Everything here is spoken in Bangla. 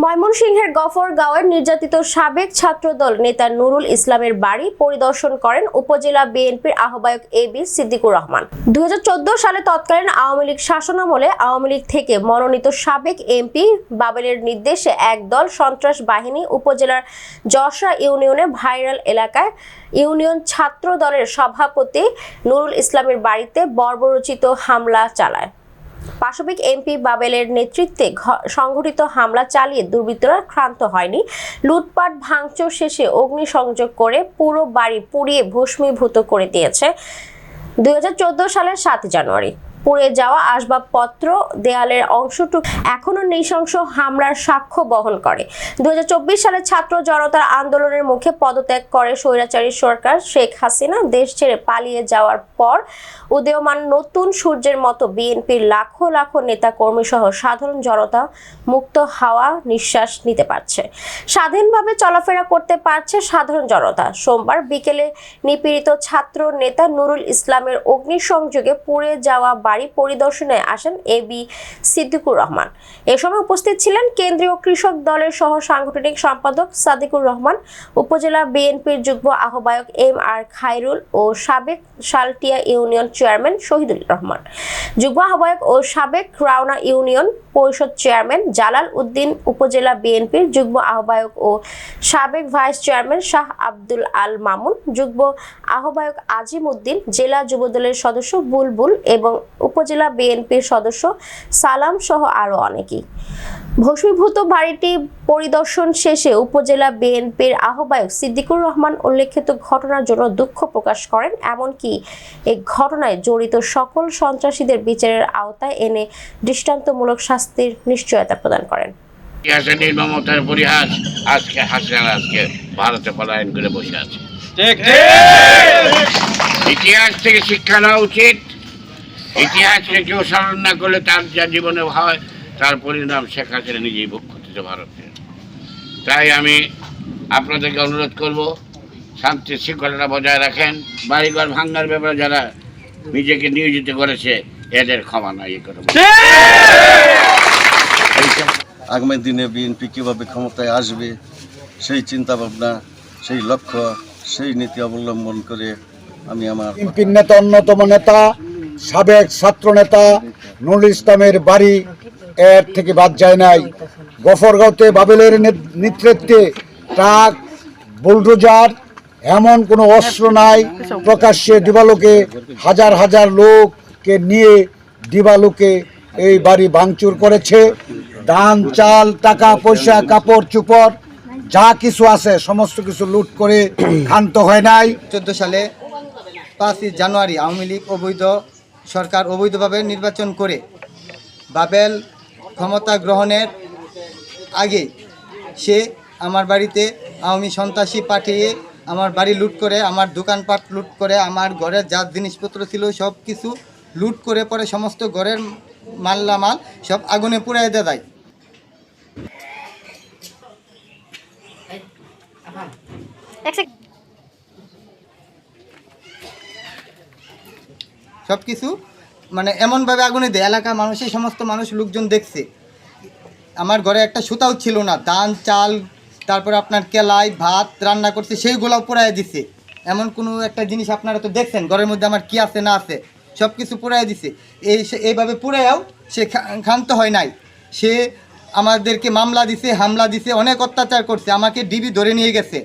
ময়মনসিংহের গফরগাঁওয়ের নির্যাতিত সাবেক ছাত্রদল নেতা নুরুল ইসলামের বাড়ি পরিদর্শন করেন উপজেলা বিএনপির আহ্বায়ক এবি সিদ্দিকুর রহমান। 2014 সালে তৎকালীন আওয়ামী লীগ শাসনামলে আওয়ামী লীগ থেকে মনোনীত সাবেক এমপি বাবেলের নির্দেশে একদল সন্ত্রাস বাহিনী উপজেলার যশরা ইউনিয়নে ভাইরাল এলাকায় ইউনিয়ন ছাত্র দলের সভাপতি নুরুল ইসলামের বাড়িতে বর্বরোচিত হামলা চালায়। পাশবিক এমপি বাবেলের নেতৃত্বে সংঘটিত হামলা চালিয়ে দুর্বৃত্তরা ক্ষান্ত হয়নি। লুটপাট ভাঙচুর শেষে অগ্নিসংযোগ করে পুরো বাড়ি পুড়িয়ে ভস্মীভূত করে দিয়েছে। 2014 সালের 7 জানুয়ারি পুড়ে যাওয়া আসবাবপত্র দেয়ালের অংশটুকু এখনো নৃশংস হামলার সাক্ষ্য বহন করে। 2024 সালে ছাত্র জনতার আন্দোলনের মুখে পদত্যাগ করে স্বৈরাচারী সরকার শেখ হাসিনা। দেশ ছেড়ে পালিয়ে যাওয়ার পর উদীয়মান নতুন সূর্যের মতো বিএনপির লাখো লাখো নেতা কর্মী সহ সাধারণ জনতা মুক্ত হাওয়া নিঃশ্বাস নিতে পারছে, স্বাধীনভাবে চলাফেরা করতে পারছে সাধারণ জনতা। সোমবার বিকেলে নিপীড়িত ছাত্র নেতা নুরুল ইসলামের অগ্নিসংযোগে পুড়ে যাওয়া বাড়ি পরিদর্শনে আসেন এবি সিদ্দিকুর রহমান। এ সময় উপস্থিত ছিলেন কেন্দ্রীয় কৃষক দলের সহ সাংগঠনিক সম্পাদক সাদিকুর রহমান, উপজেলা বিএনপির যুগ্ম আহ্বায়ক MR খায়রুল ও সাবেক শালটিয়া ইউনিয়ন চেয়ারম্যান শহীদুল রহমান, যুগ্ম আহ্বায়ক ও সাবেক রাওনা ইউনিয়ন পরিষদ চেয়ারম্যান জালাল উদ্দিন, উপজেলা বিএনপির যুগ্ম আহ্বায়ক ও সাবেক ভাইস চেয়ারম্যান শাহ আব্দুল আল মামুন, যুগ্ম আহ্বায়ক আজিম উদ্দিন, জেলা যুবদলের সদস্য বুলবুল এবং উপজেলা বিএনপির সদস্য সালাম সহ আরো অনেকেই। ভস্মীভূত বাড়িটি পরিদর্শন শেষে উপজেলা বিএনপির আহ্বায়ক সিদ্দিকুর রহমান উল্লেখিত ঘটনার জন্য দুঃখ প্রকাশ করেন। এমনকি এই ঘটনায় জড়িত সকল সন্ত্রাসীদের বিচারের আওতায় এনে দৃষ্টান্তমূলক শাস্তির নিশ্চয়তা প্রদান করেন। ইতিহাসের নির্মমতার পরিহাস আজকে হাসিনা ভারতে পলায়ন করে বসে আছে। ইতিহাস থেকে শিক্ষা নেওয়া উচিত। ইতিহাসকে কেউ স্মরণ না করলে তার যা জীবনে হয় তার পরিণাম শেখ হাসিনা নিজেই ভোগ করতেছে ভারতে। তাই আমি আপনাদেরকে অনুরোধ করব, শান্তি শৃঙ্খলাটা বজায় রাখেন। বাড়িঘর ভাঙার ব্যাপারে যারা নিজেকে নিয়োজিত করেছে এদের ক্ষমা নাই। এই কথা আগামী দিনে বিএনপি কীভাবে ক্ষমতায় আসবে সেই চিন্তাভাবনা, সেই লক্ষ্য, সেই নীতি অবলম্বন করে আমি আমার বিএনপির নেতা, অন্যতম নেতা, সাবেক ছাত্র নেতা নুরুল ইসলামের বাড়ি এর থেকে বাদ যায় নাই। গফরগাঁওতে বাবেলের নেতৃত্বে ট্রাক, বুলডোজার, এমন কোনো অস্ত্র নাই। প্রকাশ্যে দিবালোকে হাজার হাজার লোককে নিয়ে দিবালোকে এই বাড়ি ভাঙচুর করেছে। ধান, চাল, টাকা পয়সা, কাপড় চোপড় যা কিছু আছে সমস্ত কিছু লুট করে ক্ষান্ত হয় নাই। 14 সালে 5 জানুয়ারি আওয়ামী লীগ সরকার অবৈধভাবে নির্বাচন করে বাবেল ক্ষমতা গ্রহণের আগে সে আমার বাড়িতে আওয়ামী সন্ত্রাসী পাঠিয়ে আমার বাড়ি লুট করে, আমার দোকানপাট লুট করে, আমার ঘরের যা জিনিসপত্র ছিল সব কিছু লুট করে পরে সমস্ত ঘরের মালামাল সব আগুনে পুড়াই দেয়। সব কিছু মানে এমনভাবে আগুনে দেয়, এলাকার মানুষের সমস্ত লোকজন দেখছে। আমার ঘরে একটা সুতাও ছিল না, ধান, চাল, তারপর আপনার কেলাই ভাত রান্না করছে সেইগুলোও পোড়ায় দিছে। এমন কোনো একটা জিনিস আপনারা তো দেখছেন ঘরের মধ্যে আমার কি আছে না আছে, সব কিছু পোড়ায় দিছে। এইভাবে পোড়ায়ও সে ক্ষান্ত হয় নাই। সে আমাদেরকে মামলা দিছে, হামলা দিছে, অনেক অত্যাচার করছে। আমাকে ডিবি ধরে নিয়ে গেছে।